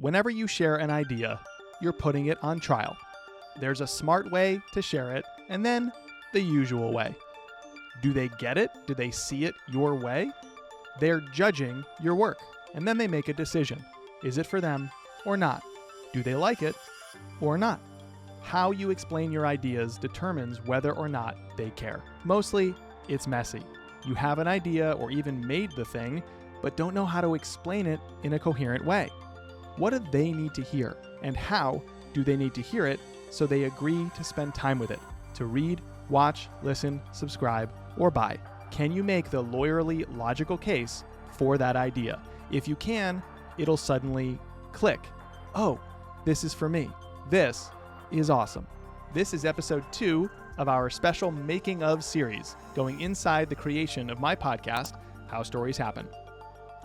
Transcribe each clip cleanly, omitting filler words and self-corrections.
Whenever you share an idea, you're putting it on trial. There's a smart way to share it, and then the usual way. Do they get it? Do they see it your way? They're judging your work, and then they make a decision. Is it for them or not? Do they like it or not? How you explain your ideas determines whether or not they care. Mostly, it's messy. You have an idea or even made the thing, but don't know how to explain it in a coherent way. What do they need to hear, and how do they need to hear it so they agree to spend time with it, to read, watch, listen, subscribe, or buy? Can you make the lawyerly logical case for that idea? If you can, it'll suddenly click. Oh, this is for me. This is awesome. This is episode 2 of our special Making of series, going inside the creation of my podcast, How Stories Happen.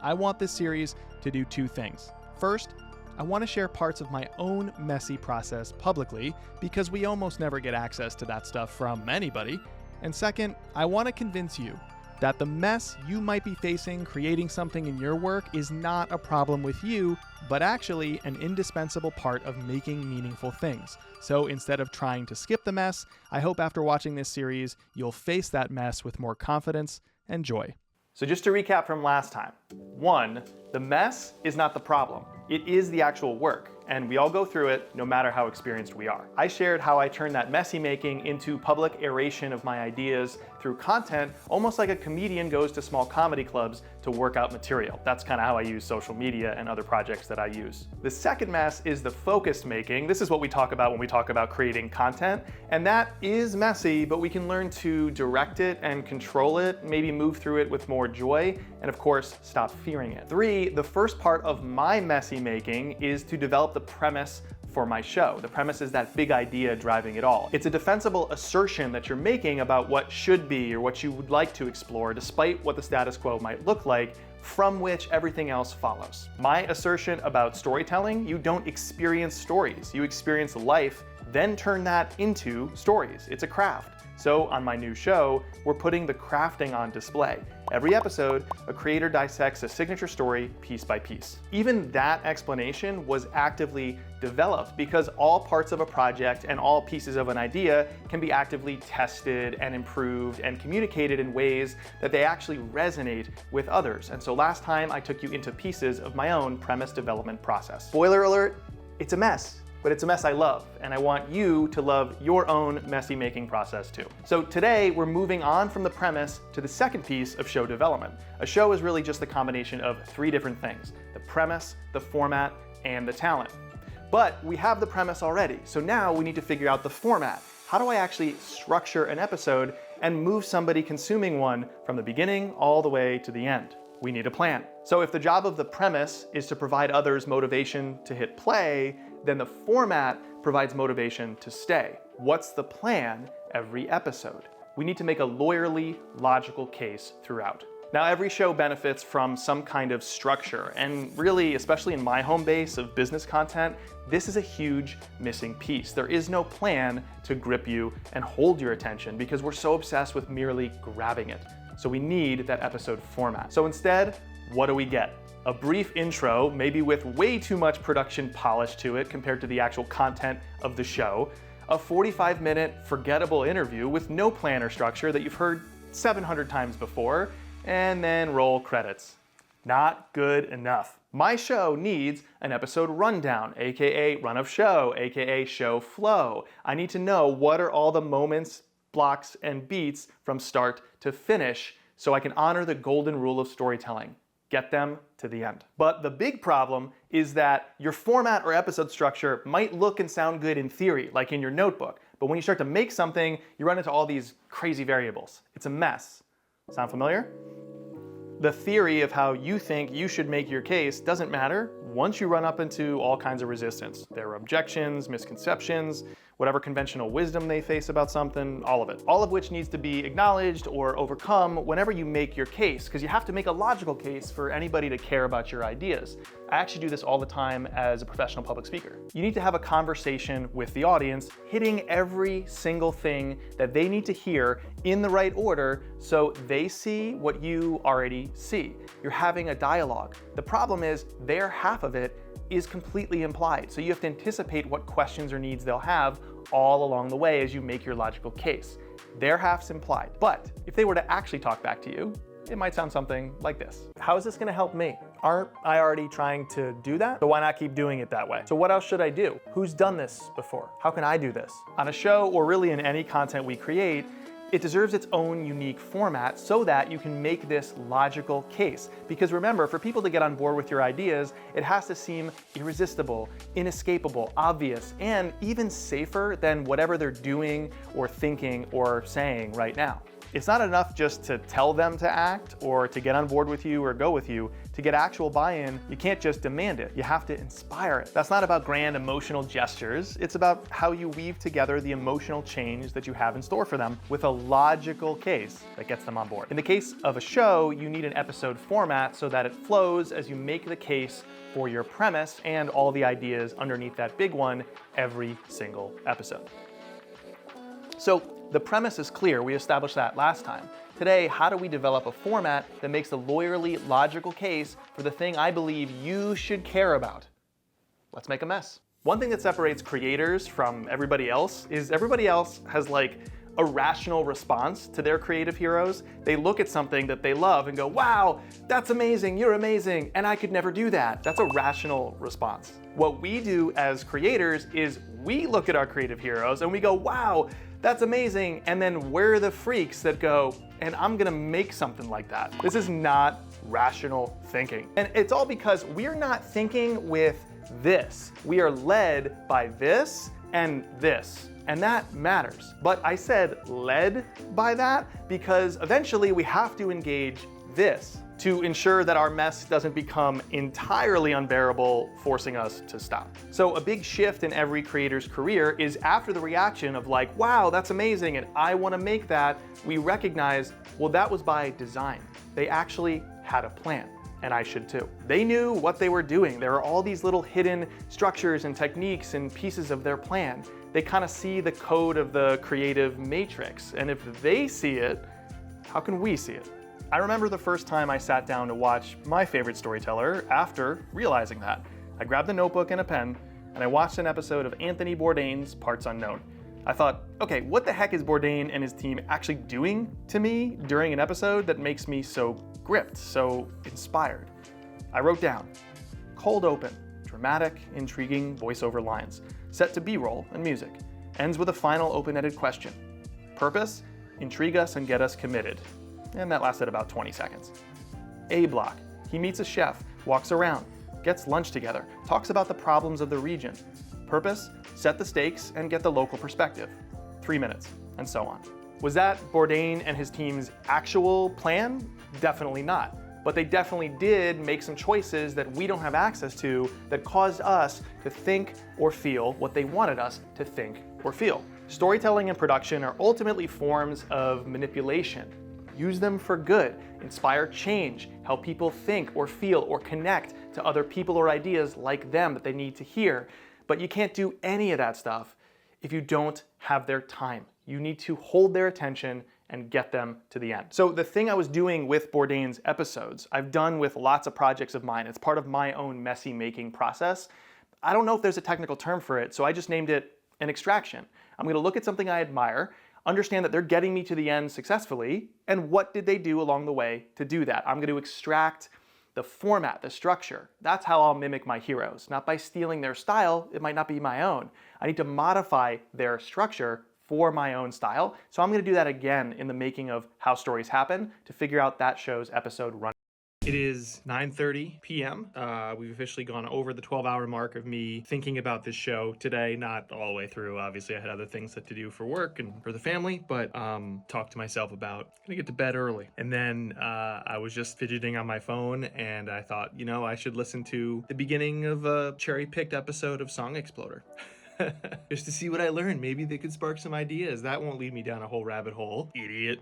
I want this series to do 2 things. First, I want to share parts of my own messy process publicly because we almost never get access to that stuff from anybody. And second, I want to convince you that the mess you might be facing creating something in your work is not a problem with you, but actually an indispensable part of making meaningful things. So instead of trying to skip the mess, I hope after watching this series, you'll face that mess with more confidence and joy. So just to recap from last time. 1, the mess is not the problem. It is the actual work, and we all go through it no matter how experienced we are. I shared how I turned that messy making into public aeration of my ideas through content, almost like a comedian goes to small comedy clubs to work out material. That's kind of how I use social media and other projects that I use. The second mess is the focused making. This is what we talk about when we talk about creating content, and that is messy, but we can learn to direct it and control it, maybe move through it with more joy, and of course, stop fearing it. 3, the first part of my messy making is to develop the premise for my show. The premise is that big idea driving it all. It's a defensible assertion that you're making about what should be or what you would like to explore, despite what the status quo might look like, from which everything else follows. My assertion about storytelling: you don't experience stories, you experience life, then turn that into stories. It's a craft. So on my new show, we're putting the crafting on display. Every episode, a creator dissects a signature story piece by piece. Even that explanation was actively developed because all parts of a project and all pieces of an idea can be actively tested and improved and communicated in ways that they actually resonate with others. And so last time I took you into pieces of my own premise development process. Spoiler alert, it's a mess. But it's a mess I love, and I want you to love your own messy making process too. So today we're moving on from the premise to the second piece of show development. A show is really just the combination of 3 different things: the premise, the format, and the talent. But we have the premise already, so now we need to figure out the format. How do I actually structure an episode and move somebody consuming one from the beginning all the way to the end? We need a plan. So if the job of the premise is to provide others motivation to hit play, then the format provides motivation to stay. What's the plan every episode? We need to make a lawyerly, logical case throughout. Now, every show benefits from some kind of structure, and really, especially in my home base of business content, this is a huge missing piece. There is no plan to grip you and hold your attention because we're so obsessed with merely grabbing it. So we need that episode format. So instead, what do we get? A brief intro, maybe with way too much production polish to it compared to the actual content of the show, a 45-minute forgettable interview with no plan or structure that you've heard 700 times before, and then roll credits. Not good enough. My show needs an episode rundown, aka run of show, aka show flow. I need to know what are all the moments, blocks, and beats from start to finish so I can honor the golden rule of storytelling. Get them to the end. But the big problem is that your format or episode structure might look and sound good in theory, like in your notebook, but when you start to make something, you run into all these crazy variables. It's a mess. Sound familiar? The theory of how you think you should make your case doesn't matter once you run up into all kinds of resistance. There are objections, misconceptions, whatever conventional wisdom they face about something, all of it. All of which needs to be acknowledged or overcome whenever you make your case, because you have to make a logical case for anybody to care about your ideas. I actually do this all the time as a professional public speaker. You need to have a conversation with the audience, hitting every single thing that they need to hear in the right order so they see what you already see. You're having a dialogue. The problem is their half of it is completely implied. So you have to anticipate what questions or needs they'll have all along the way as you make your logical case. Their half's implied. But if they were to actually talk back to you, it might sound something like this. How is this gonna help me? Aren't I already trying to do that? So why not keep doing it that way? So what else should I do? Who's done this before? How can I do this? On a show, or really in any content we create, it deserves its own unique format so that you can make this logical case. Because remember, for people to get on board with your ideas, it has to seem irresistible, inescapable, obvious, and even safer than whatever they're doing or thinking or saying right now. It's not enough just to tell them to act or to get on board with you or go with you. To get actual buy-in, you can't just demand it. You have to inspire it. That's not about grand emotional gestures. It's about how you weave together the emotional change that you have in store for them with a logical case that gets them on board. In the case of a show, you need an episode format so that it flows as you make the case for your premise and all the ideas underneath that big one every single episode. So the premise is clear. We established that last time. Today, how do we develop a format that makes a lawyerly, logical case for the thing I believe you should care about? Let's make a mess. One thing that separates creators from everybody else is everybody else has like a rational response to their creative heroes. They look at something that they love and go, wow, that's amazing, you're amazing, and I could never do that. That's a rational response. What we do as creators is we look at our creative heroes and we go, wow, that's amazing, and then we're the freaks that go, and I'm gonna make something like that. This is not rational thinking. And it's all because we're not thinking with this. We are led by this and this. And that matters. But I said led by that because eventually we have to engage this to ensure that our mess doesn't become entirely unbearable, forcing us to stop. So a big shift in every creator's career is after the reaction of like, wow, that's amazing, and I wanna make that, we recognize, well, that was by design. They actually had a plan. And I should too. They knew what they were doing. There are all these little hidden structures and techniques and pieces of their plan. They kind of see the code of the creative matrix. And if they see it, how can we see it? I remember the first time I sat down to watch my favorite storyteller after realizing that. I grabbed a notebook and a pen, and I watched an episode of Anthony Bourdain's Parts Unknown. I thought, okay, what the heck is Bourdain and his team actually doing to me during an episode that makes me so gripped, so inspired? I wrote down, cold open, dramatic, intriguing voiceover lines, set to B-roll and music, ends with a final open-ended question. Purpose, intrigue us and get us committed. And that lasted about 20 seconds. A block, he meets a chef, walks around, gets lunch together, talks about the problems of the region. Purpose, set the stakes and get the local perspective. 3 minutes, and so on. Was that Bourdain and his team's actual plan? Definitely not. But they definitely did make some choices that we don't have access to that caused us to think or feel what they wanted us to think or feel. Storytelling and production are ultimately forms of manipulation. Use them for good, inspire change, help people think or feel or connect to other people or ideas like them that they need to hear. But you can't do any of that stuff if you don't have their time. You need to hold their attention and get them to the end. So the thing I was doing with Bourdain's episodes, I've done with lots of projects of mine. It's part of my own messy making process. I don't know if there's a technical term for it, so I just named it an extraction. I'm gonna look at something I admire, understand that they're getting me to the end successfully, and what did they do along the way to do that? I'm going to extract the format, the structure. That's how I'll mimic my heroes. Not by stealing their style, it might not be my own. I need to modify their structure for my own style. So I'm going to do that again in the making of How Stories Happen to figure out that show's episode run. It is 9:30 p.m. We've officially gone over the 12-hour mark of me thinking about this show today. Not all the way through. Obviously, I had other things to do for work and for the family, but talked to myself about gonna get to bed early. And then I was just fidgeting on my phone, and I thought, you know, I should listen to the beginning of a cherry-picked episode of Song Exploder. just to see what I learned. Maybe they could spark some ideas. That won't lead me down a whole rabbit hole, idiot.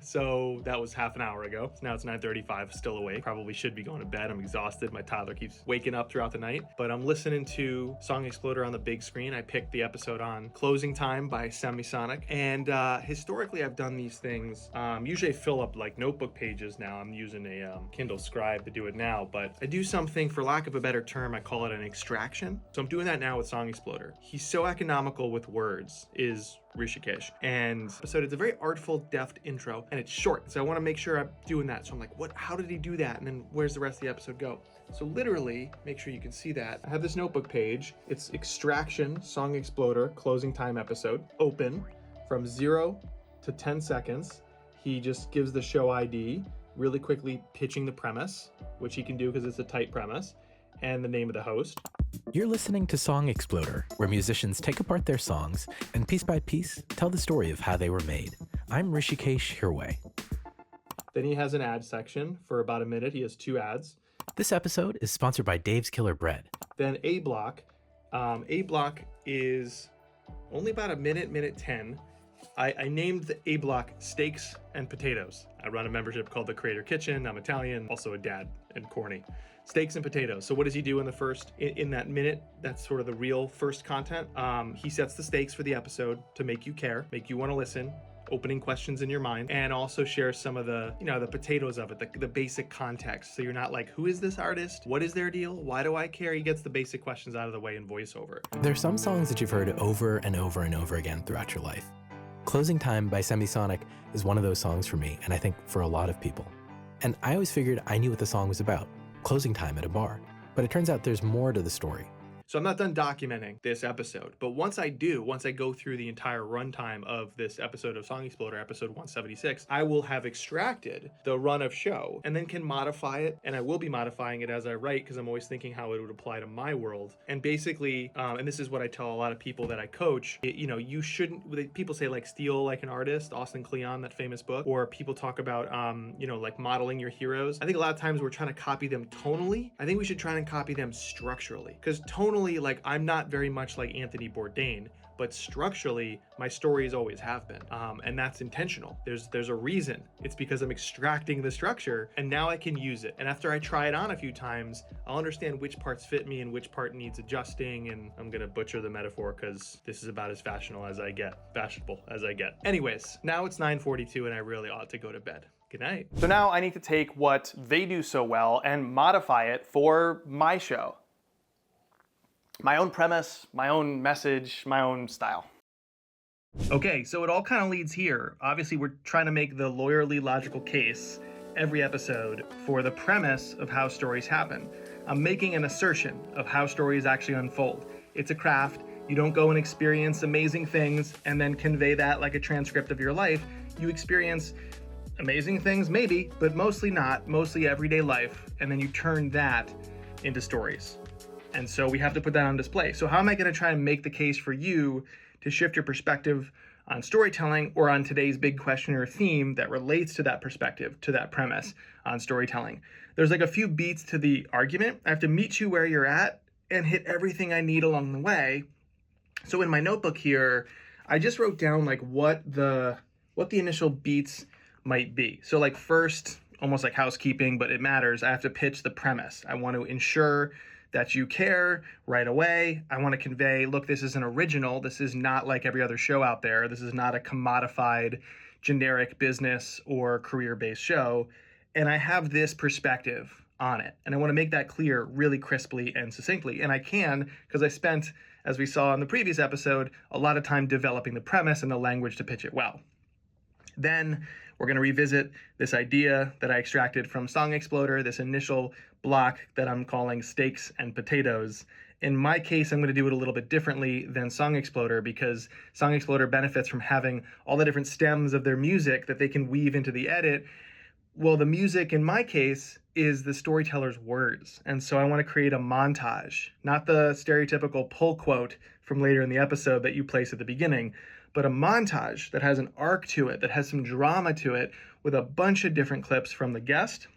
So that was half an hour ago. So now it's 9:35, still awake. Probably should be going to bed. I'm exhausted. My toddler keeps waking up throughout the night. But I'm listening to Song Exploder on the big screen. I picked the episode on Closing Time by Semisonic. And historically, I've done these things. Usually I fill up like notebook pages now. I'm using a Kindle Scribe to do it now. But I do something, for lack of a better term, I call it an extraction. So I'm doing that now with Song Exploder. He's so economical with words, is Rishikesh. And so it's a very artful, deft intro, and it's short. So I want to make sure I'm doing that. So I'm like, how did he do that? And then where's the rest of the episode go? So literally, make sure you can see that. I have this notebook page. It's Extraction, Song Exploder, Closing Time episode. Open from 0 to 10 seconds. He just gives the show ID, really quickly pitching the premise, which he can do because it's a tight premise, and the name of the host. You're listening to Song Exploder, where musicians take apart their songs and piece by piece tell the story of how they were made. I'm Rishikesh Hirway. Then he has an ad section for about a minute. He has 2 ads. This episode is sponsored by Dave's Killer Bread. Then A block. A block is only about a minute 10. I named the A block Steaks and Potatoes. I run a membership called the Creator Kitchen. I'm Italian, also a dad and corny. Steaks and potatoes. So what does he do in the first, in that minute? That's sort of the real first content. He sets the stakes for the episode to make you care, make you want to listen, opening questions in your mind, and also share some of the, the potatoes of it, the basic context. So you're not like, who is this artist? What is their deal? Why do I care? He gets the basic questions out of the way in voiceover. There are some songs that you've heard over and over and over again throughout your life. Closing Time by Semisonic is one of those songs for me, and I think for a lot of people. And I always figured I knew what the song was about. Closing time at a bar. But it turns out there's more to the story. So I'm not done documenting this episode, but once I go through the entire runtime of this episode of Song Exploder, episode 176, I will have extracted the run of show and then can modify it. And I will be modifying it as I write, because I'm always thinking how it would apply to my world. And basically, and this is what I tell a lot of people that I coach, you shouldn't, people say like steal like an artist, Austin Kleon, that famous book, or people talk about, like modeling your heroes. I think a lot of times we're trying to copy them tonally. I think we should try and copy them structurally, because tonally, like, I'm not very much like Anthony Bourdain, but structurally my stories always have been, and that's intentional. There's a reason. It's because I'm extracting the structure, and now I can use it. And after I try it on a few times, I'll understand which parts fit me and which part needs adjusting. And I'm gonna butcher the metaphor because this is about as fashionable as I get. Anyways, now it's 9:42 and I really ought to go to bed. Good night. So now I need to take what they do so well and modify it for my show. My own premise, my own message, my own style. Okay, so it all kind of leads here. Obviously, we're trying to make the lawyerly logical case every episode for the premise of how stories happen. I'm making an assertion of how stories actually unfold. It's a craft. You don't go and experience amazing things and then convey that like a transcript of your life. You experience amazing things, maybe, but mostly not, mostly everyday life, and then you turn that into stories. And so we have to put that on display. So how am I going to try and make the case for you to shift your perspective on storytelling, or on today's big question or theme that relates to that perspective, to that premise on storytelling? There's like a few beats to the argument. I have to meet you where you're at and hit everything I need along the way. So in my notebook here, I just wrote down like what the initial beats might be. So like first, almost like housekeeping, but it matters. I have to pitch the premise. I want to ensure that you care right away. I want to convey, look, this is an original. This is not like every other show out there. This is not a commodified, generic business or career-based show. And I have this perspective on it. And I want to make that clear really crisply and succinctly. And I can, because I spent, as we saw in the previous episode, a lot of time developing the premise and the language to pitch it well. Then we're going to revisit this idea that I extracted from Song Exploder, this initial block that I'm calling Steaks and Potatoes. In my case, I'm going to do it a little bit differently than Song Exploder, because Song Exploder benefits from having all the different stems of their music that they can weave into the edit. Well, the music in my case is the storyteller's words. And so I want to create a montage, not the stereotypical pull quote from later in the episode that you place at the beginning, but a montage that has an arc to it, that has some drama to it, with a bunch of different clips from the guest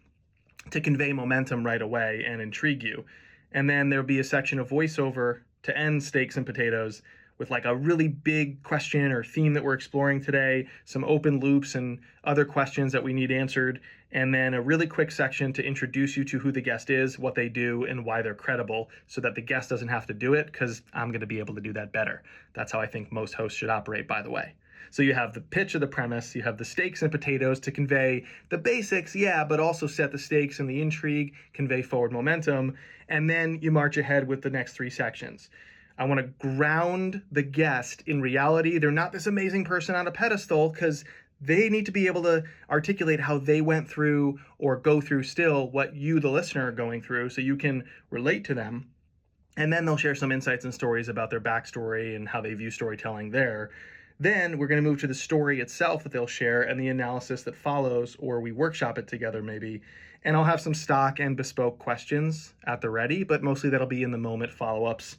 to convey momentum right away and intrigue you. And then there'll be a section of voiceover to end Steaks and Potatoes with like a really big question or theme that we're exploring today, some open loops and other questions that we need answered, and then a really quick section to introduce you to who the guest is, what they do, and why they're credible, so that the guest doesn't have to do it, because I'm going to be able to do that better. That's how I think most hosts should operate, by the way. So you have the pitch of the premise, you have the steaks and potatoes to convey the basics, yeah, but also set the stakes and the intrigue, convey forward momentum, and then you march ahead with the next 3 sections. I want to ground the guest in reality. They're not this amazing person on a pedestal, because they need to be able to articulate how they went through or go through still what you, the listener, are going through, so you can relate to them. And then they'll share some insights and stories about their backstory and how they view storytelling there. Then we're going to move to the story itself that they'll share and the analysis that follows, or we workshop it together maybe. And I'll have some stock and bespoke questions at the ready, but mostly that'll be in the moment follow-ups.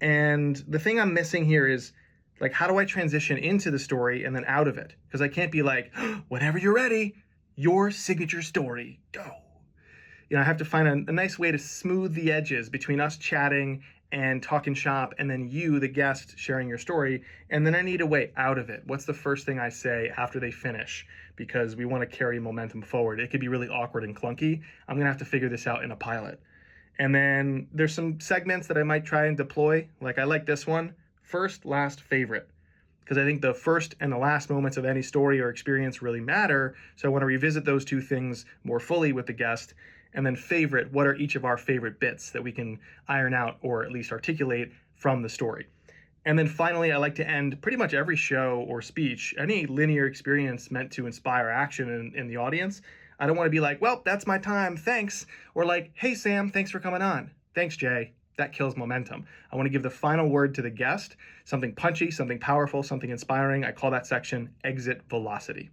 And the thing I'm missing here is, like, how do I transition into the story and then out of it? Because I can't be like, whenever you're ready, your signature story, go. You know, I have to find a nice way to smooth the edges between us chatting and talking shop, and then you, the guest, sharing your story. And then I need a way out of it. What's the first thing I say after they finish? Because we want to carry momentum forward. It could be really awkward and clunky. I'm going to have to figure this out in a pilot. And then there's some segments that I might try and deploy. Like, I like this one, first, last, favorite. Because I think the first and the last moments of any story or experience really matter. So I want to revisit those 2 things more fully with the guest. And then favorite, what are each of our favorite bits that we can iron out or at least articulate from the story? And then finally, I like to end pretty much every show or speech, any linear experience meant to inspire action in the audience. I don't want to be like, well, that's my time, thanks. Or like, hey, Sam, thanks for coming on. Thanks, Jay. That kills momentum. I want to give the final word to the guest, something punchy, something powerful, something inspiring. I call that section exit velocity.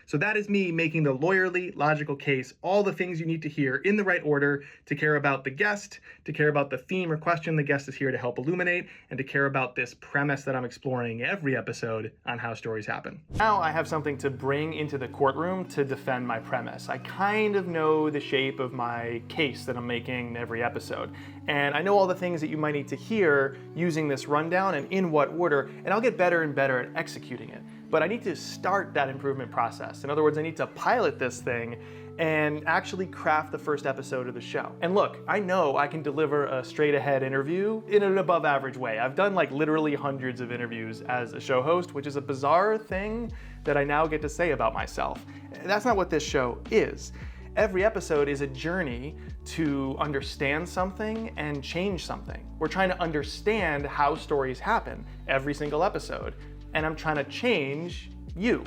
So that is me making the lawyerly, logical case, all the things you need to hear in the right order to care about the guest, to care about the theme or question the guest is here to help illuminate, and to care about this premise that I'm exploring every episode on how stories happen. Now I have something to bring into the courtroom to defend my premise. I kind of know the shape of my case that I'm making every episode. And I know all the things that you might need to hear using this rundown and in what order, and I'll get better and better at executing it. But I need to start that improvement process. In other words, I need to pilot this thing and actually craft the first episode of the show. And look, I know I can deliver a straight ahead interview in an above average way. I've done like literally hundreds of interviews as a show host, which is a bizarre thing that I now get to say about myself. That's not what this show is. Every episode is a journey to understand something and change something. We're trying to understand how stories happen every single episode. And I'm trying to change you,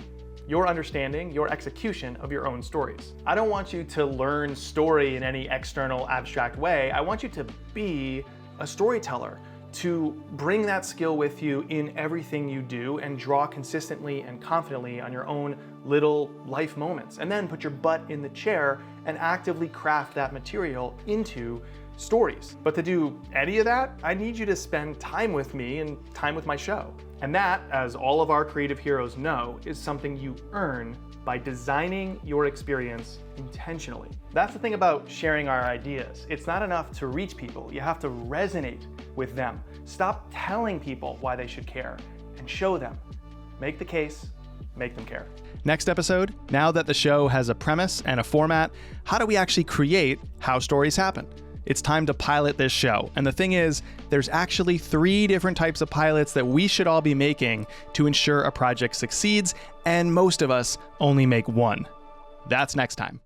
your understanding, your execution of your own stories. I don't want you to learn story in any external abstract way. I want you to be a storyteller, to bring that skill with you in everything you do and draw consistently and confidently on your own little life moments. And then put your butt in the chair and actively craft that material into stories. But to do any of that, I need you to spend time with me and time with my show. And that, as all of our creative heroes know, is something you earn by designing your experience intentionally. That's the thing about sharing our ideas. It's not enough to reach people. You have to resonate with them. Stop telling people why they should care and show them. Make the case, make them care. Next episode, now that the show has a premise and a format, how do we actually create how stories happen? It's time to pilot this show. And the thing is, there's actually 3 different types of pilots that we should all be making to ensure a project succeeds, and most of us only make one. That's next time.